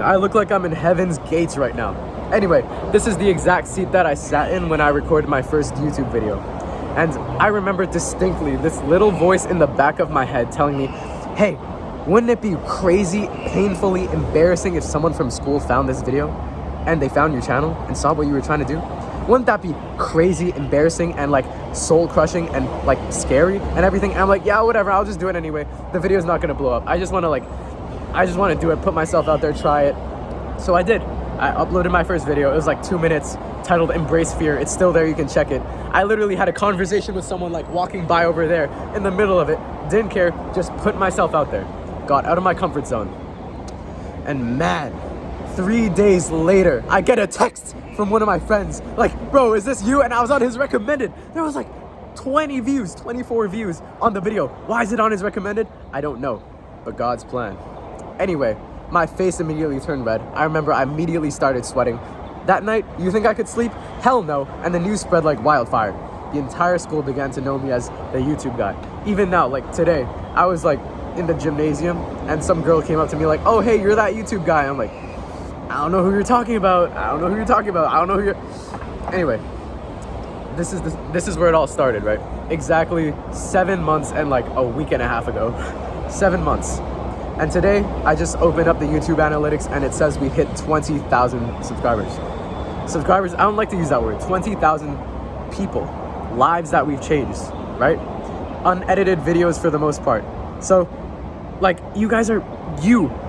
I look like I'm in heaven's gates right now. Anyway, this is the exact seat that I sat in when I recorded my first YouTube video. And I remember distinctly this little voice in the back of my head telling me, hey, wouldn't it be crazy, painfully embarrassing if someone from school found this video and they found your channel and saw what you were trying to do? Wouldn't that be crazy, embarrassing, and like soul crushing and like scary and everything? And I'm like, yeah, whatever, I'll just do it anyway. The video's not gonna blow up. I just wanna do it, put myself out there, try it. So I did. I uploaded my first video. It was like 2 minutes, titled Embrace Fear. It's still there, you can check it. I literally had a conversation with someone like walking by over there in the middle of it. Didn't care, just put myself out there. Got out of my comfort zone. And man, 3 days later, I get a text from one of my friends. Like, bro, is this you? And I was on his recommended. There was like 20 views, 24 views on the video. Why is it on his recommended? I don't know, but God's plan. Anyway, my face immediately turned red. I remember I immediately started sweating. That night, you think I could sleep? Hell no. And the news spread like wildfire. The entire school began to know me as the YouTube guy. Even now, like today, I was like in the gymnasium and some girl came up to me like, oh, hey, you're that YouTube guy. I'm like, I don't know who you're talking about. I don't know who you're talking about. I don't know who you're... Anyway, this is where it all started, right? Exactly 7 months and like a week and a half ago. 7 months. And today, I just opened up the YouTube analytics and it says we hit 20,000 subscribers. Subscribers, I don't like to use that word. 20,000 people, lives that we've changed, right? Unedited videos for the most part. So, like, you guys are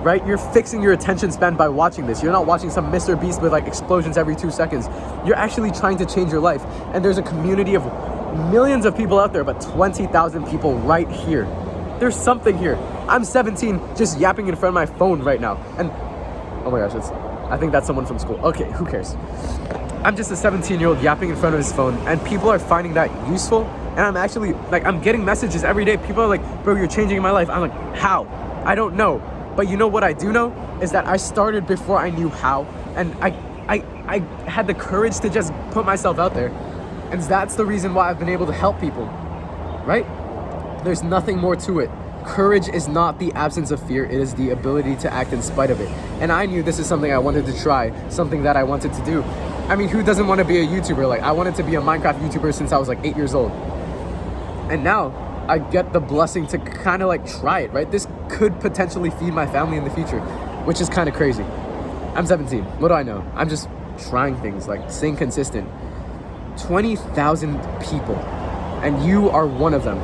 right? You're fixing your attention span by watching this. You're not watching some Mr. Beast with like explosions every 2 seconds. You're actually trying to change your life. And there's a community of millions of people out there, but 20,000 people right here. There's something here. I'm 17, just yapping in front of my phone right now. And, oh my gosh, I think that's someone from school. Okay, who cares? I'm just a 17-year-old yapping in front of his phone, and people are finding that useful. And I'm actually, like, I'm getting messages every day. People are like, bro, you're changing my life. I'm like, how? I don't know. But you know what I do know? Is that I started before I knew how. And I had the courage to just put myself out there. And that's the reason why I've been able to help people, right? There's nothing more to it. Courage is not the absence of fear, it is the ability to act in spite of it. And I knew this is something I wanted to try, something that I wanted to do. I mean, who doesn't want to be a YouTuber? Like, I wanted to be a Minecraft YouTuber since I was like 8 years old. And now, I get the blessing to kind of like try it, right? This could potentially feed my family in the future, which is kind of crazy. I'm 17, what do I know? I'm just trying things, like staying consistent. 20,000 people, and you are one of them.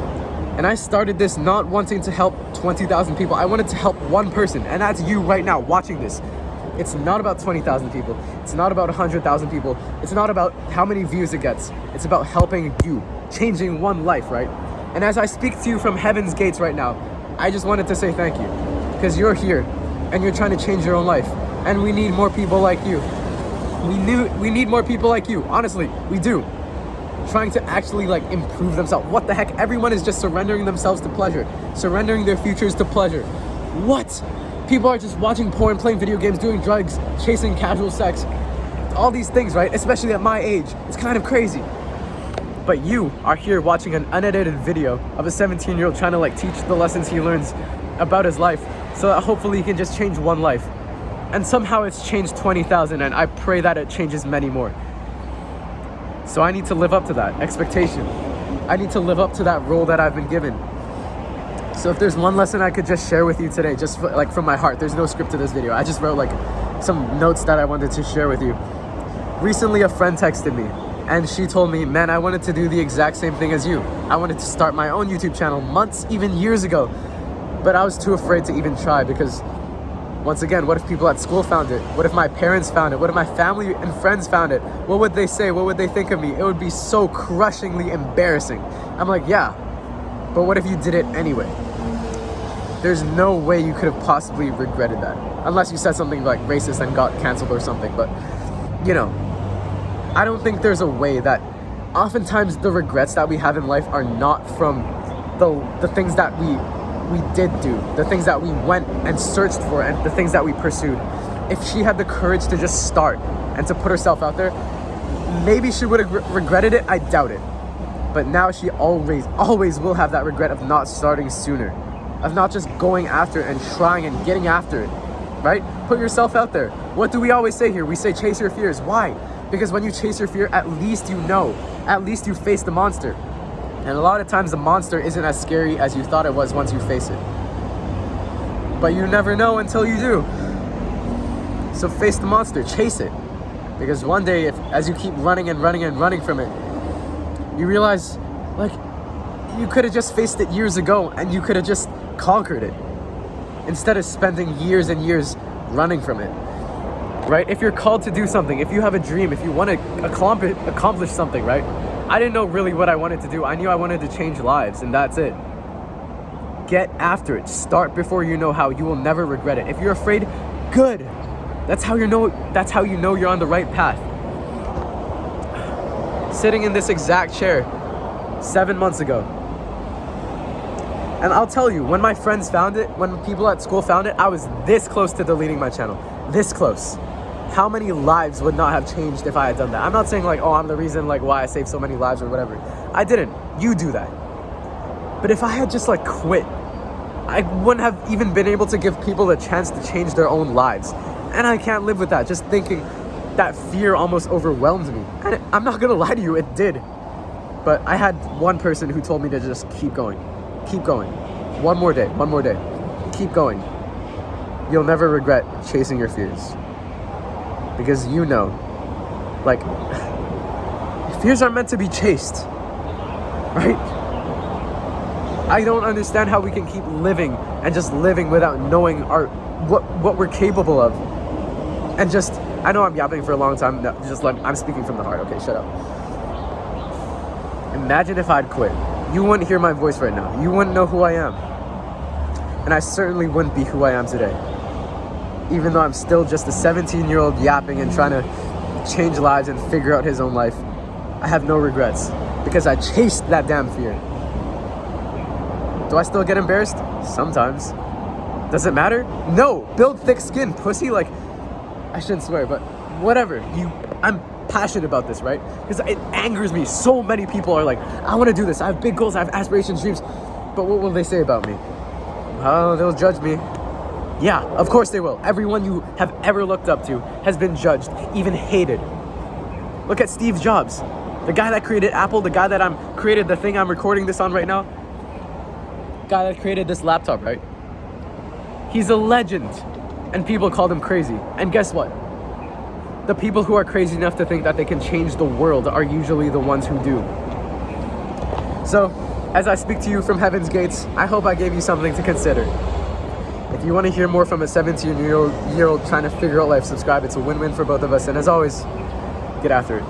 And I started this not wanting to help 20,000 people. I wanted to help one person, and that's you right now watching this. It's not about 20,000 people. It's not about 100,000 people. It's not about how many views it gets. It's about helping you, changing one life, right? And as I speak to you from heaven's gates right now, I just wanted to say thank you, because you're here, and you're trying to change your own life. And we need more people like you. We need more people like you. Honestly, we do. Trying to actually like improve themselves. What the heck? Everyone is just surrendering themselves to pleasure, surrendering their futures to pleasure. What? People are just watching porn, playing video games, doing drugs, chasing casual sex, all these things, right? Especially at my age. It's kind of crazy. But you are here watching an unedited video of a 17-year-old trying to like teach the lessons he learns about his life so that hopefully he can just change one life. And somehow it's changed 20,000, and I pray that it changes many more. So I need to live up to that expectation. I need to live up to that role that I've been given. So if there's one lesson I could just share with you today, just like from my heart, there's no script to this video. I just wrote like some notes that I wanted to share with you. Recently, a friend texted me and she told me, man, I wanted to do the exact same thing as you. I wanted to start my own YouTube channel months, even years ago. But I was too afraid to even try because once again, what if people at school found it? What if my parents found it? What if my family and friends found it? What would they say? What would they think of me? It would be so crushingly embarrassing. I'm like, yeah, but what if you did it anyway? There's no way you could have possibly regretted that. Unless you said something like racist and got canceled or something. But, you know, I don't think there's a way that oftentimes the regrets that we have in life are not from the things that we did do, the things that we went and searched for, and the things that we pursued. If she had the courage to just start and to put herself out there, maybe she would have regretted it. I doubt it. But now she always will have that regret of not starting sooner, of not just going after it and trying and getting after it. right? Put yourself out there. What do we always say here? We say chase your fears. Why? Because when you chase your fear, at least you know. At least you face the monster. And a lot of times the monster isn't as scary as you thought it was once you face it. But you never know until you do. So face the monster, chase it. Because one day, as you keep running and running and running from it, you realize, like, you could have just faced it years ago and you could have just conquered it. Instead of spending years and years running from it. Right? If you're called to do something, if you have a dream, if you want to accomplish something, right? I didn't know really what I wanted to do. I knew I wanted to change lives, and that's it. Get after it. Start before you know how. You will never regret it. If you're afraid, good. That's how you know you're on the right path. Sitting in this exact chair 7 months ago. And I'll tell you, when my friends found it, when people at school found it, I was this close to deleting my channel. This close. How many lives would not have changed if I had done that? I'm not saying like, oh, I'm the reason like why I saved so many lives or whatever. I didn't. You do that. But if I had just like quit, I wouldn't have even been able to give people a chance to change their own lives. And I can't live with that. Just thinking that fear almost overwhelmed me. And I'm not gonna lie to you, it did. But I had one person who told me to just keep going. Keep going. One more day. Keep going. You'll never regret chasing your fears. Because you know, like, fears are meant to be chased, right? I don't understand how we can keep living and just living without knowing what we're capable of. And just, I know I'm yapping for a long time. No, I'm speaking from the heart. Okay, shut up. Imagine if I'd quit. You wouldn't hear my voice right now. You wouldn't know who I am. And I certainly wouldn't be who I am today. Even though I'm still just a 17-year-old yapping and trying to change lives and figure out his own life, I have no regrets because I chased that damn fear. Do I still get embarrassed? Sometimes. Does it matter? No. Build thick skin, pussy. Like, I shouldn't swear, but whatever. I'm passionate about this, right? Because it angers me. So many people are like, I want to do this. I have big goals. I have aspirations, dreams. But what will they say about me? Oh, they'll judge me. Yeah, of course they will. Everyone you have ever looked up to has been judged, even hated. Look at Steve Jobs, the guy that created Apple, the guy that created the thing I'm recording this on right now, guy that created this laptop, right? He's a legend, and people called him crazy. And guess what? The people who are crazy enough to think that they can change the world are usually the ones who do. So, as I speak to you from heaven's gates, I hope I gave you something to consider. If you want to hear more from a 17-year-old trying to figure out life, subscribe. It's a win-win for both of us. And as always, get after it.